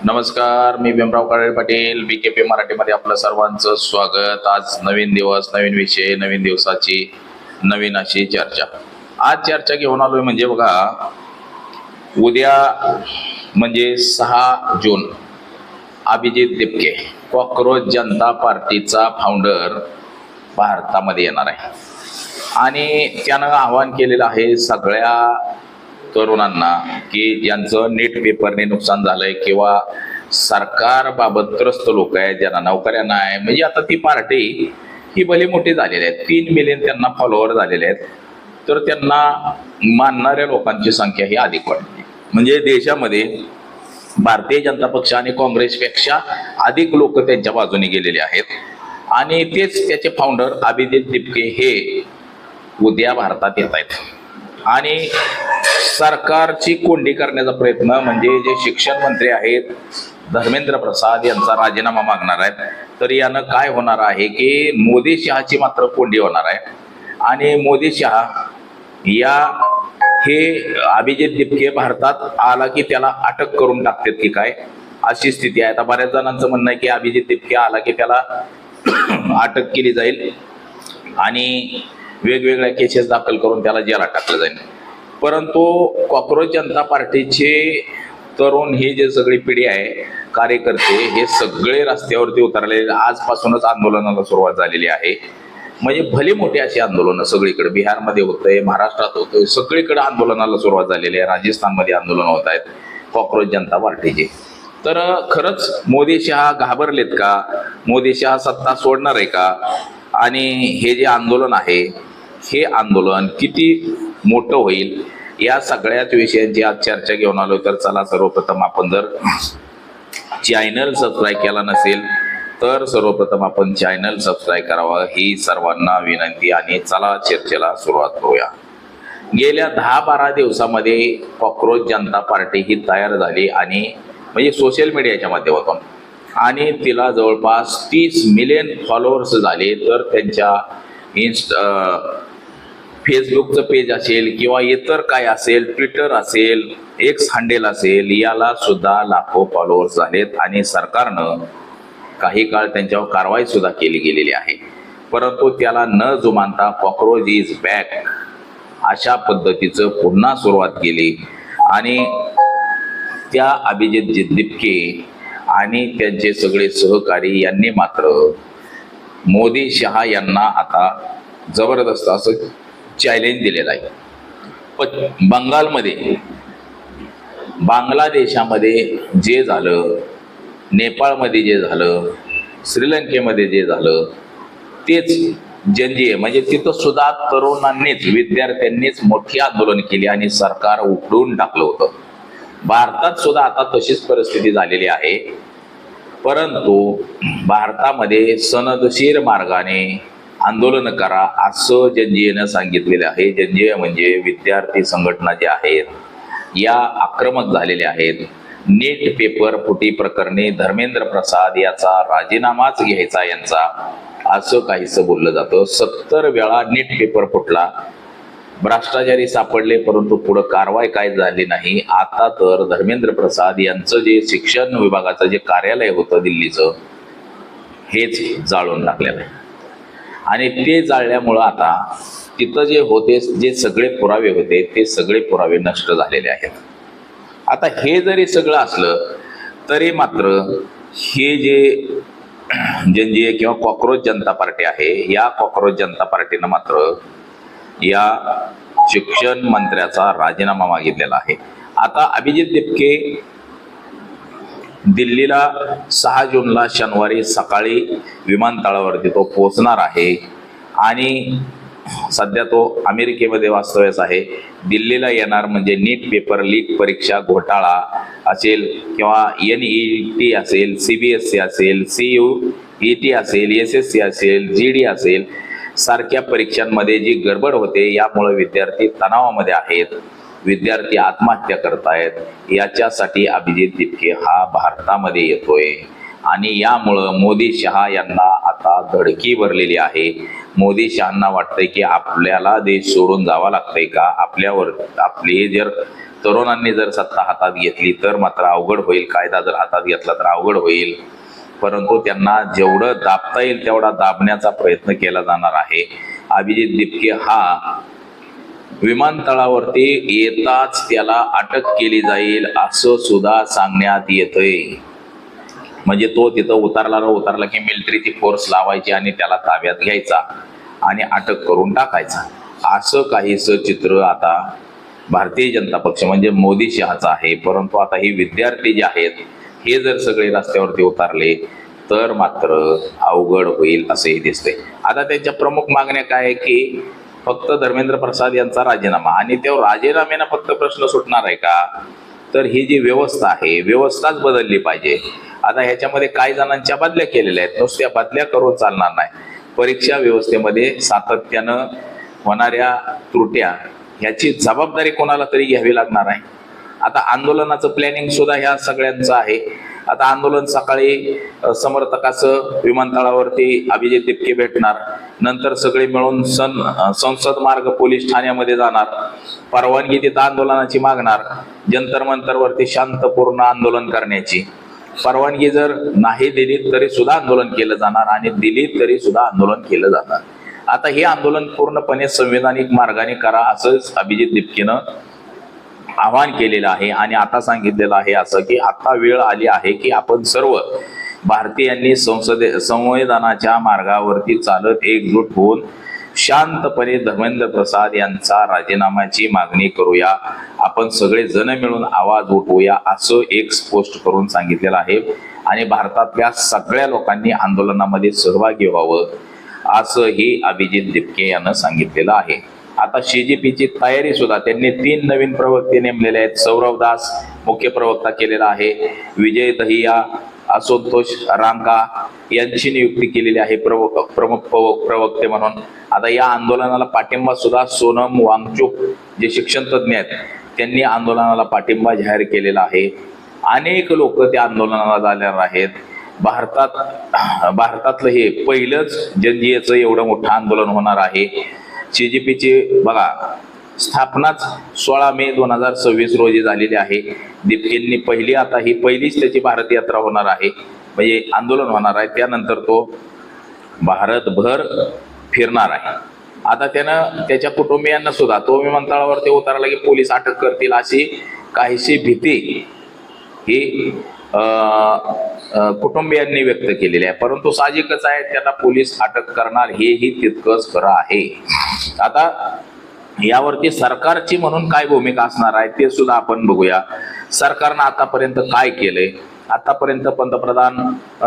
नमस्कार, मी भीमराव काळे पाटील, BKP मराठीमध्ये आपलं सर्वांचं स्वागत. आज नवीन दिवस, नवीन विषय, नवीन दिवसाची नवीन अशी चर्चा. आज चर्चा घेऊन आलोय म्हणजे बघा, उद्या म्हणजे 6 जून अभिजित दिपके कॉकरोच जनता पार्टीचा फाउंडर भारतामध्ये येणार आहे आणि त्यानं आवाहन केलेलं आहे सगळ्या तरुणांना की ज्यांचं नीट पेपरने नुकसान झालंय किंवा सरकारबाबत त्रस्त लोक आहेत, ज्यांना नोकऱ्या नाही, म्हणजे आता ती पार्टी ही भली मोठी झालेली आहे. 3 मिलियन त्यांना फॉलोअर झालेले आहेत, तर त्यांना मानणाऱ्या लोकांची संख्या ही अधिक वाढली. म्हणजे देशामध्ये भारतीय जनता पक्ष आणि काँग्रेसपेक्षा अधिक लोक त्यांच्या बाजूने गेलेले आहेत आणि तेच त्याचे फाउंडर अभिजित दिपके हे उद्या भारतात येत आहेत आणि सरकारची कोंडी करण्याचा प्रयत्न म्हणजे जे शिक्षण मंत्री आहेत धर्मेंद्र प्रसाद यांचा राजीनामा मागणार आहेत. तर यानं काय होणार आहे की मोदी शहाची मात्र कोंडी होणार आहे आणि मोदी शहा या हे अभिजित दिपके भारतात आला की त्याला अटक करून टाकतात की काय, अशी स्थिती आहे. आता बऱ्याच जणांचं म्हणणं आहे की अभिजित दिपके आला की त्याला अटक केली जाईल आणि वेगवेगळ्या केसेस दाखल करून त्याला जेलात टाकलं जाईल. परंतु कॉकरोच जनता पार्टीचे तरुण ही जे सगळी पिढी आहे, कार्यकर्ते हे सगळे रस्त्यावरती उतरले. आजपासूनच आंदोलनाला सुरुवात झालेली आहे. म्हणजे भली मोठी अशी आंदोलनं सगळीकडे, बिहारमध्ये होतंय, महाराष्ट्रात होतंय, सगळीकडे आंदोलनाला सुरुवात झालेली आहे. राजस्थानमध्ये आंदोलन होत आहेत कॉकरोच जनता पार्टीचे. तर खरंच मोदी शहा घाबरलेत का? मोदी शहा सत्ता सोडणार आहे का? आणि हे जे आंदोलन आहे हे आंदोलन किती मोठं होईल, या सगळ्याच विषयांची आज चर्चा घेऊन आलो. तर चला, सर्वप्रथम आपण जर चॅनल सबस्क्राईब केला नसेल तर सर्वप्रथम आपण चॅनल सबस्क्राईब करावं ही सर्वांना विनंती आणि चला चर्चेला सुरुवात करूया. गेल्या 10-12 दिवसामध्ये कॉकरोच जनता पार्टी ही तयार झाली आणि म्हणजे सोशल मीडियाच्या माध्यमातून, आणि तिला जवळपास 30 मिलियन फॉलोअर्स झाले. तर त्यांच्या फेसबुकचं पेज असेल किंवा इतर काय असेल, ट्विटर असेल, एक्स हँडल असेल, याला सुद्धा लाखो फॉलोअर्स झालेत आणि सरकारनं काही काळ त्यांच्यावर कारवाई सुद्धा केली गेलेली आहे. परंतु त्याला न जुमानता कॉकरोच इज बॅक अशा पद्धतीचं पुन्हा सुरुवात केली आणि त्या अभिजित दिपके आणि त्यांचे सगळे सहकारी यांनी मात्र मोदी शहा यांना आता जबरदस्त असं चॅलेंज दिलेलं आहे. बंगालमध्ये, बांगलादेशामध्ये जे झालं, नेपाळमध्ये जे झालं, श्रीलंकेमध्ये जे झालं, तेच जनजीय म्हणजे तिथं सुद्धा तरुणांनीच, विद्यार्थ्यांनीच मोठी आंदोलन केली आणि सरकार उखडून टाकलं होतं. भारतात सुद्धा आता तशीच परिस्थिती झालेली आहे. परंतु भारतामध्ये सनदशीर मार्गाने आंदोलन करा असं जनजीयनं सांगितलेलं आहे. जनजीय म्हणजे विद्यार्थी संघटना ज्या आहेत या आक्रमक झालेल्या आहेत. नीट पेपर फुटी प्रकरणी धर्मेंद्र प्रसाद याचा राजीनामाच घ्यायचा यांचा, असं काहीसं बोललं जातं. 70 वेळा नीट पेपर फुटला, भ्रष्टाचारी सापडले, परंतु पुढे कारवाई काय झाली नाही. आता तर धर्मेंद्र प्रसाद यांचं जे शिक्षण विभागाचं जे कार्यालय होतं दिल्लीचं, हेच जाळून टाकलेलं आहे आणि ते जाळल्यामुळं आता तिथं जे होते, जे सगळे पुरावे होते, ते सगळे पुरावे नष्ट झालेले आहेत. आता हे जरी सगळं असलं तरी मात्र हे जे जनजीय किंवा कॉकरोच जनता पार्टी आहे, या कॉकरोच जनता पार्टीनं मात्र या शिक्षण मंत्र्याचा राजीनामा मागितलेला आहे. आता अभिजित दिपके दिल्लीला 6 जूनला शनिवारी सकाळी विमानतळावरती तो पोहोचणार आहे आणि सध्या तो अमेरिकेमध्ये वास्तव्यास आहे. दिल्लीला येणार म्हणजे नीट पेपर लीक परीक्षा घोटाळा असेल किंवा NET असेल, CBSE असेल, CUET असेल, SSC असेल, GD असेल, सारख्या परीक्षांमध्ये जी गडबड होते यामुळे विद्यार्थी तणावामध्ये आहेत, विद्यार्थी आत्महत्या करतायत. याच्यासाठी अभिजित दिपके हा भारतामध्ये येतोय आणि यामुळं मोदी शहा यांना आता धडकी भरलेली आहे. मोदी शहांना वाटतंय की आपल्याला देश सोडून जावं लागतंय का, आपली जर तरुणांनी जर सत्ता हातात घेतली तर मात्र अवघड होईल, कायदा जर हातात घेतला तर अवघड होईल. परंतु त्यांना जेवढं दाबता येईल तेवढा दाबण्याचा प्रयत्न केला जाणार आहे. अभिजित दिपके हा विमानतळावरती येताच त्याला अटक केली जाईल असं सुद्धा सांगण्यात येतंय. म्हणजे तो तिथं उतरला की मिलिटरीची फोर्स लावायची आणि त्याला ताब्यात घ्यायचा आणि अटक करून टाकायचा, असं काहीसं चित्र आता भारतीय जनता पक्ष म्हणजे मोदी शहाचा आहे. परंतु आता हे विद्यार्थी जे आहेत हे जर सगळे रस्त्यावरती उतरले तर मात्र अवघड होईल असंही दिसतंय. आता त्यांच्या प्रमुख मागण्या काय आहे की फक्त धर्मेंद्र प्रसाद यांचा राजीनामा, आणि त्या राजीनाम्यानं फक्त प्रश्न सुटणार आहे का, तर ही जी व्यवस्था आहे व्यवस्थाच बदलली पाहिजे. आता ह्याच्यामध्ये काही जणांच्या बदल्या केलेल्या आहेत, नुसत्या बदल्या करून चालणार नाही. परीक्षा व्यवस्थेमध्ये सातत्यानं होणाऱ्या त्रुट्या ह्याची जबाबदारी कोणाला तरी घ्यावी लागणार आहे. आता आंदोलनाचं प्लॅनिंग सुद्धा ह्या सगळ्यांचं आहे. आता आंदोलन सकाळी समर्थकाचं विमानतळावरती अभिजित दिपके भेटणार, नंतर सगळे मिळून संसद मार्ग पोलीस ठाण्यामध्ये जाणार, परवानगी तिथं आंदोलनाची मागणार, जंतर मंतरवरती शांतपूर्ण आंदोलन करण्याची. परवानगी जर नाही दिली तरी सुद्धा आंदोलन केलं जाणार आणि दिली तरी सुद्धा आंदोलन केलं जाणार. आता हे आंदोलन पूर्णपणे संविधानिक मार्गाने करा असंच अभिजित दिपकेनं आवाहन केलेलं आहे. आणि आता सांगितलेलं आहे असं की आता वेळ आली आहे की आपण सर्व भारतीयांनी संविधानाच्या मार्गावरती चालत एकजूट होऊन शांतपणे धर्मेंद्र प्रसाद यांचा राजीनाम्याची मागणी करूया, आपण सगळे जण मिळून आवाज उठवूया असं एक पोस्ट करून सांगितलेलं आहे. आणि भारतातल्या सगळ्या लोकांनी आंदोलनामध्ये सहभागी व्हावं असंही अभिजित दिपके यांना सांगितलेलं आहे. आता CJPची तयारी सुद्धा त्यांनी 3 नवीन प्रवक्ते नेमलेले आहेत. सौरव दास मुख्य प्रवक्ता केलेला आहे, विजय दहिया, आशुतोष रांका यांची नियुक्ती केलेली आहे प्रमुख प्रवक्ते म्हणून. आता या आंदोलनाला पाठिंबा सुद्धा सोनम वांगचुक जे शिक्षण तज्ज्ञ आहेत त्यांनी आंदोलनाला पाठिंबा जाहीर केलेला आहे. अनेक लोक त्या आंदोलनाला जाणार आहेत. भारतातलं हे पहिलंच जनजीएचं एवढं मोठं आंदोलन होणार आहे. CJPची बघा स्थापनाच 16 मे 2026 रोजी झालेली आहे. दिपकेंनी आता ही पहिलीच त्याची भारत यात्रा होणार आहे, म्हणजे आंदोलन होणार आहे. त्यानंतर तो भारतभर फिरणार आहे. आता त्यानं त्याच्या कुटुंबियांना सुद्धा तो विमानतळावरती उतरला की पोलीस अटक करतील अशी काहीशी भीती ही कुटुंबियांनी व्यक्त केलेली आहे. परंतु साहजिकच आहे त्यांना पोलीस अटक करणार हेही तितकंच खरं आहे. आता यावरती सरकारची म्हणून काय भूमिका असणार आहे ते सुद्धा आपण बघूया. सरकारनं आतापर्यंत काय केलंय. आतापर्यंत पंतप्रधान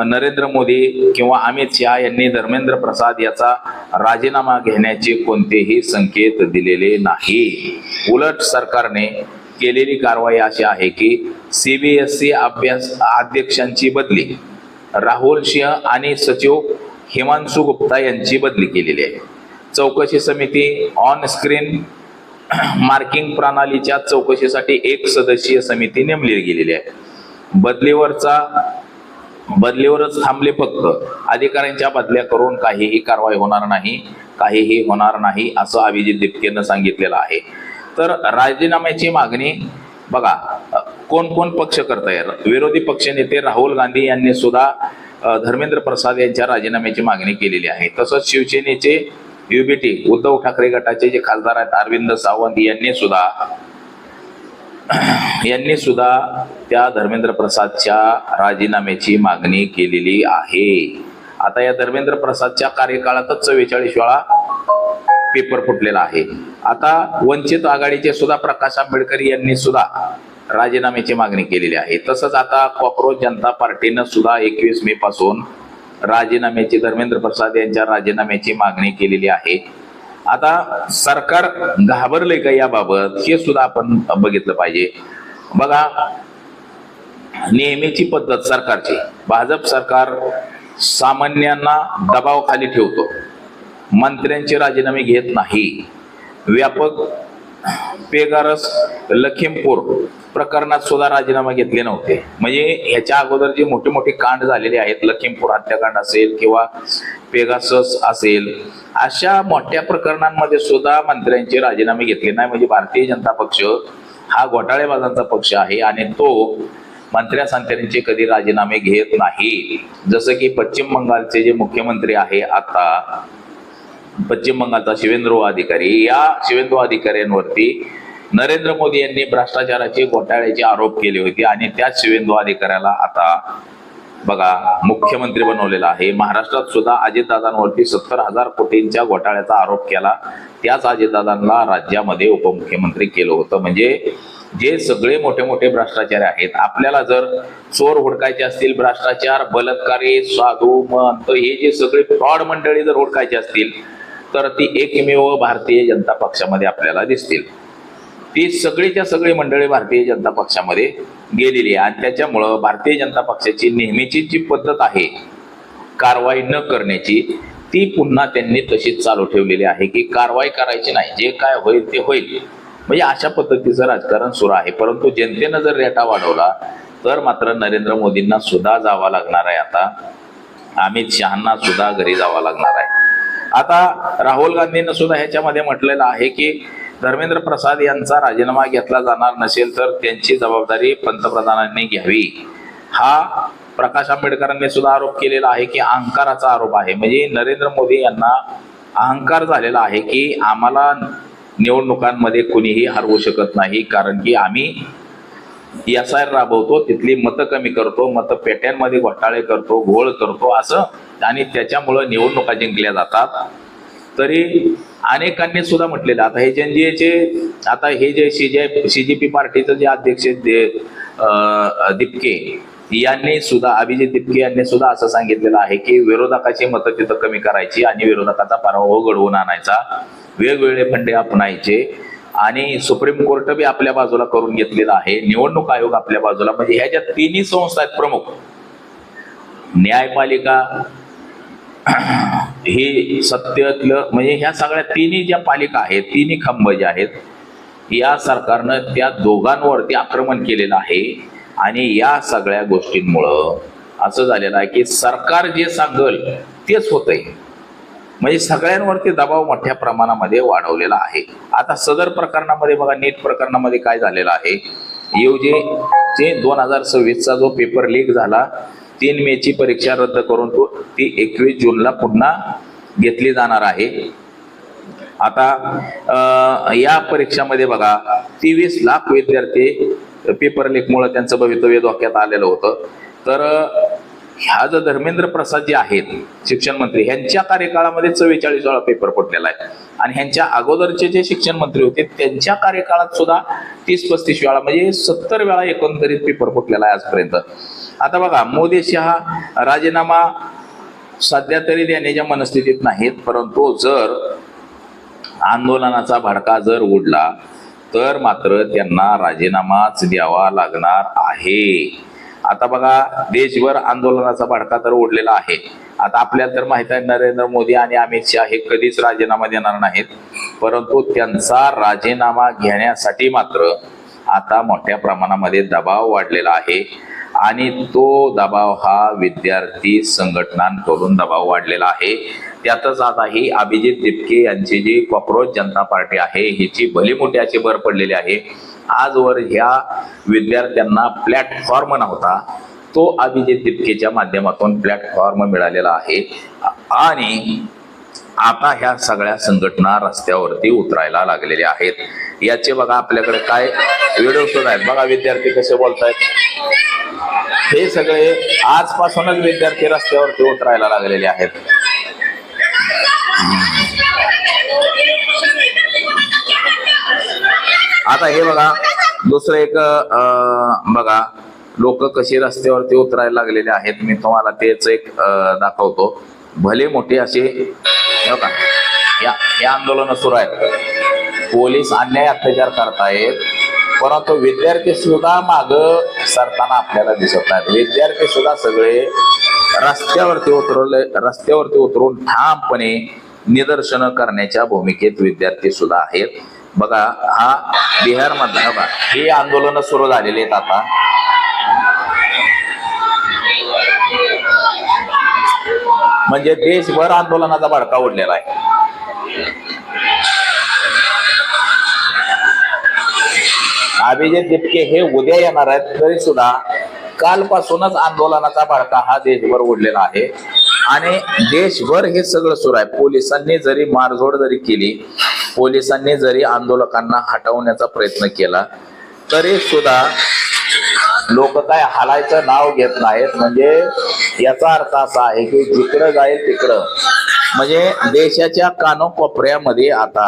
नरेंद्र मोदी किंवा अमित शहा यांनी धर्मेंद्र प्रसाद याचा राजीनामा घेण्याचे कोणतेही संकेत दिलेले नाही. उलट सरकारने केलेली कारवाई अशी आहे की CBSE अध्यक्षांची बदली, राहुल सिंह आणि सचिव हिमांशु गुप्ता यांची बदली केलेली आहे. चौकशी समिती ऑन स्क्रीन मार्किंग प्रणालीच्या चौकशीसाठी 1 सदस्यीय समिती नेमली गेलेली आहे. बदलीवरच थांबले, फक्त अधिकाऱ्यांच्या बदल्या करून काहीही कारवाई होणार नाही असं अभिजित दिपकेनं सांगितलेलं आहे. तर राजीनाम्याची मागणी बघा कोण पक्ष करताय. विरोधी पक्षनेते राहुल गांधी यांनी सुद्धा धर्मेंद्र प्रसाद यांच्या राजीनाम्याची मागणी केलेली आहे. तसंच शिवसेनेचे UBT उद्धव ठाकरे गटाचे जे खासदार आहेत अरविंद सावंत यांनी सुद्धा त्या धर्मेंद्र प्रसादच्या राजीनाम्याची मागणी केलेली आहे. आता या धर्मेंद्र प्रसादच्या कार्यकाळातच 44 वेळा पेपर फुटलेला आहे. आता वंचित आघाडीचे सुद्धा प्रकाश आंबेडकर यांनी सुद्धा राजीनाम्याची मागणी केलेली आहे. तसंच आता कॉक्रोच जनता पार्टीनं सुद्धा 21 मे पासून धर्मेंद्र प्रसाद यांच्या राजीनाम्याची मागणी केलेली आहे. आता सरकार घाबरले का याबाबत हे सुद्धा आपण बघितलं पाहिजे. बघा नेहमीची पद्धत सरकारची, भाजप सरकार सामान्यांना दबावाखाली ठेवतो, मंत्र्यांचे राजीनामे घेत नाही, व्यापक पेगारस लखीमपूर प्रकरणात सुद्धा राजीनामे घेतले नव्हते. म्हणजे ह्याच्या अगोदर जे मोठे मोठे कांड झालेले आहेत, लखीमपूर हत्याकांड असेल किंवा पेगासस असेल, अशा मोठ्या प्रकरणांमध्ये सुद्धा मंत्र्यांचे राजीनामे घेतले नाही. म्हणजे भारतीय जनता पक्ष हा घोटाळेबाजांचा पक्ष आहे आणि तो मंत्र्या संत्र्यांचे कधी राजीनामे घेत नाही. जसं की पश्चिम बंगालचे जे मुख्यमंत्री आहे आता, पश्चिम बंगालचा शिवेंद्र अधिकारी, या शिवेंद्र अधिकाऱ्यांवरती नरेंद्र मोदी यांनी भ्रष्टाचाराचे घोटाळ्याचे आरोप केले होते आणि त्याच शिवेंद्र अधिकाऱ्याला आता बघा मुख्यमंत्री बनवलेला आहे. महाराष्ट्रात सुद्धा अजितदादांवरती 70,000 कोटींच्या घोटाळ्याचा आरोप केला. त्याच अजितदादांना राज्यामध्ये उपमुख्यमंत्री केलं होतं. म्हणजे जे सगळे मोठे मोठे भ्रष्टाचारी आहेत, आपल्याला जर चोर हुडकायचे असतील, भ्रष्टाचार, बलात्कारी, साधू मंत, हे जे सगळे फ्रॉड मंडळी जर हुडकायचे असतील तर ती एकमेव भारतीय जनता पक्षामध्ये आपल्याला दिसतील. ती सगळीच्या सगळी मंडळी भारतीय जनता पक्षामध्ये गेलेली आहे आणि त्याच्यामुळं भारतीय जनता पक्षाची नेहमीची जी पद्धत आहे कारवाई न करण्याची, ती पुन्हा त्यांनी तशीच चालू ठेवलेली आहे की कारवाई करायची नाही, जे काय होईल ते होईल. म्हणजे अशा पद्धतीचं राजकारण सुरू आहे. परंतु जनतेनं जर रेटा वाढवला तर मात्र नरेंद्र मोदींना सुद्धा जावं लागणार आहे. आता अमित शहांना सुद्धा घरी जावं लागणार आहे. आता राहुल गांधींना सुद्धा ह्याच्यामध्ये म्हटलेलं आहे की धर्मेंद्र प्रसाद यांचा राजीनामा घेतला जाणार नसेल तर त्यांची जबाबदारी पंतप्रधानांनी घ्यावी. हा प्रकाश आंबेडकरांनी सुद्धा आरोप केलेला आहे की अहंकाराचा आरोप आहे. म्हणजे नरेंद्र मोदी यांना अहंकार झालेला आहे की आम्हाला निवडणुकांमध्ये कुणीही हरवू शकत नाही, कारण की आम्ही SIR राबवतो, तिथली मतं कमी करतो, मतपेट्यांमध्ये घोटाळे करतो, घोळ करतो असं, आणि त्याच्यामुळं निवडणुका जिंकल्या जातात. तरी अनेकांनी सुद्धा म्हटलेलं, आता हे जनजीचे, आता हे जे CJP पार्टीचं जे अध्यक्ष दिपके यांनी सुद्धा, अभिजित दिपके यांनी सुद्धा असं सांगितलेलं आहे की विरोधकाची मतं तिथं कमी करायची आणि विरोधकाचा पराभव घडवून आणायचा, वेगवेगळे फंडे अपनायचे आणि सुप्रीम कोर्ट बी आपल्या बाजूला करून घेतलेला आहे, निवडणूक आयोग आपल्या बाजूला. म्हणजे ह्या ज्या तिन्ही संस्था आहेत प्रमुख, न्यायपालिका, ही सत्तेतलं, म्हणजे ह्या सगळ्या तिन्ही ज्या पालिका आहेत, तिन्ही खंब जे आहेत, या सरकारनं त्या दोघांवरती आक्रमण केलेलं आहे. आणि या सगळ्या गोष्टींमुळं असं झालेलं आहे की सरकार जे सांगल तेच होतंय. म्हणजे सगळ्यांवरती दबाव मोठ्या प्रमाणामध्ये वाढवलेला आहे. आता सदर प्रकरणामध्ये बघा, नीट प्रकरणामध्ये काय झालेलं आहे, UGC 2026चा जो पेपर लीक झाला, 3 मेची परीक्षा रद्द करून ती 21 जूनला पुन्हा घेतली जाणार आहे. आता या परीक्षामध्ये बघा 23 लाख विद्यार्थी पेपर लीकमुळे त्यांचं भवितव्य धोक्यात आलेलं होतं. तर ह्या जो धर्मेंद्र प्रसाद जे आहेत शिक्षण मंत्री, ह्यांच्या कार्यकाळामध्ये 44 वेळा पेपर फुटलेला आहे आणि ह्यांच्या अगोदरचे जे शिक्षण मंत्री होते त्यांच्या कार्यकाळात सुद्धा 30-35 वेळा, म्हणजे 70 वेळा एकंदरीत पेपर फुटलेला आहे आजपर्यंत. आता बघा, मोदी शहा राजीनामा सध्या तरी देण्याच्या मनस्थितीत नाहीत, परंतु जर आंदोलनाचा भडका जर उडला तर मात्र त्यांना राजीनामाच द्यावा लागणार आहे. आता बघा, देशभर आंदोलनाचा भडका तर उडलेला आहे. आता आपल्याला तर माहित आहे नरेंद्र मोदी आणि अमित शहा हे कधीच राजीनामा देणार नाहीत, परंतु त्यांचा राजीनामा घेण्यासाठी मात्र आता मोठ्या प्रमाणामध्ये दबाव वाढलेला आहे. आणि तो दबाव हा विद्यार्थी संघटनांकडून दबाव वाढलेला आहे. त्यातच आता ही अभिजित दिपके यांची जी कॉक्रोच जनता पार्टी आहे, हिची भली मोठी अशी भर पडलेली आहे. आजवर ह्या विद्यार्थ्यांना प्लॅटफॉर्म नव्हता, तो अभिजित दिपकेच्या माध्यमातून प्लॅटफॉर्म मिळालेला आहे. आणि आता ह्या सगळ्या संघटना रस्त्यावरती उतरायला लागलेल्या आहेत. याचे बघा आपल्याकडे काय व्हिडिओ सुद्धा आहेत. बघा विद्यार्थी कसे बोलतायत. हे सगळे आजपासूनच विद्यार्थी रस्त्यावरती उतरायला लागलेले आहेत. आता हे बघा, दुसरं एक बघा, लोक कशी रस्त्यावरती उतरायला लागलेले आहेत. मी तुम्हाला तेच एक दाखवतो. भले मोठे असे बघा हे आंदोलन सुरू आहेत. पोलीस अन्याय अत्याचार करतायत, परंतु विद्यार्थी सुद्धा माग सरताना आपल्याला दिसत नाहीत. विद्यार्थी सुद्धा सगळे रस्त्यावरती उतरून ठामपणे निदर्शनं करण्याच्या भूमिकेत विद्यार्थी सुद्धा आहेत. बघा हा बिहार मधला बघा ही आंदोलन सुरू झालेली आहेत आता. म्हणजे देशभर आंदोलनाचा भडका उडलेला आहे. अभिजित दिपके हे उद्या येणार आहेत, तरी सुद्धा कालपासूनच आंदोलनाचा भडका हा देशभर उडलेला आहे. आणि देशभर हे सगळं सुरू आहे. पोलिसांनी जरी मारझोड जरी केली, पोलिसांनी जरी आंदोलकांना हटवण्याचा प्रयत्न केला, तरी सुद्धा लोक काय हालायचं नाव घेत नाहीत. म्हणजे याचा अर्थ असा आहे की जिकडं जाईल तिकडं म्हणजे देशाच्या कानाकोपऱ्यामध्ये आता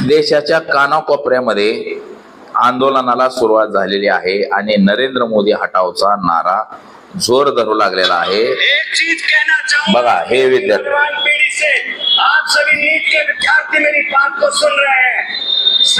देशाच्या कानाकोपऱ्यामध्ये आंदोलनाला सुरुवात झालेली आहे आणि नरेंद्र मोदी हटावचा नारा जोर धरू लागलेला आहे. बघा हे विद्यार्थी आप सभी नीट के विद्यार्थी मेरी बात को सुन रहे हैं.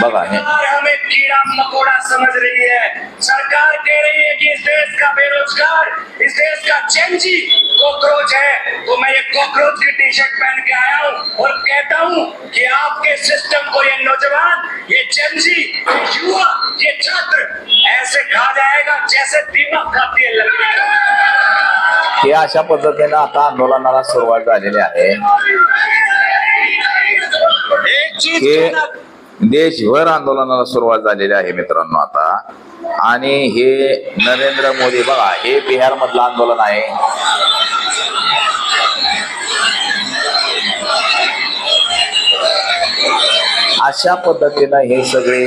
बघा हे हमें कीड़ा मकोड़ा समझ रही है. सरकार कह रही है कि इस देश का बेरोजगार, इस देश का चेंजी कॉकरोच है. तो मैं ये कॉकरोच की टी शर्ट पहन के आया हूँ और कहता हूँ कि आपके सिस्टम को ये नौजवान, ये चेंजी, ये युवा, ये छात्र ऐसे खा जाएगा जैसे दीमक खाती है लकड़ी. हे अशा पद्धतीने आता आंदोलनाला सुरुवात झालेली आहे. हे देशभर आंदोलनाला सुरुवात झालेली आहे मित्रांनो आता. आणि हे नरेंद्र मोदी बघा हे बिहार मधलं आंदोलन आहे. अशा पद्धतीनं हे सगळे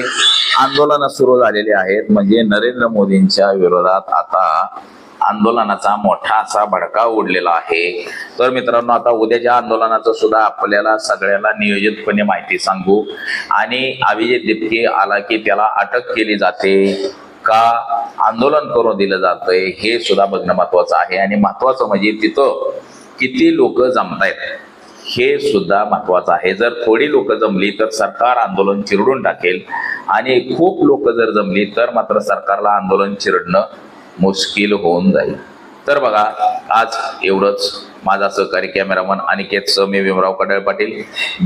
आंदोलन सुरू झालेले आहेत. म्हणजे नरेंद्र मोदींच्या विरोधात आता आंदोलनाचा मोठा असा भडका उडलेला आहे. तर मित्रांनो आता उद्याच्या आंदोलनाचं सुद्धा आपल्याला सगळ्याला नियोजितपणे माहिती सांगू. आणि अभिजित दिपके आला की त्याला अटक केली जाते का आंदोलन करून दिलं जातंय हे सुद्धा बघणं महत्वाचं आहे. आणि महत्वाचं म्हणजे तिथं किती लोक जमतायत हे सुद्धा महत्वाचं आहे. जर थोडी लोक जमली तर सरकार आंदोलन चिरडून टाकेल आणि खूप लोक जर जमली तर मात्र सरकारला आंदोलन चिरडणं मुश्किल होऊन जाईल. तर बघा आज एवढंच. माझा सहकारी कॅमेरामन अनिकेत मी भीमराव कडाळे पाटील,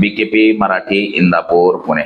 BKP मराठी, इंदापूर, पुणे.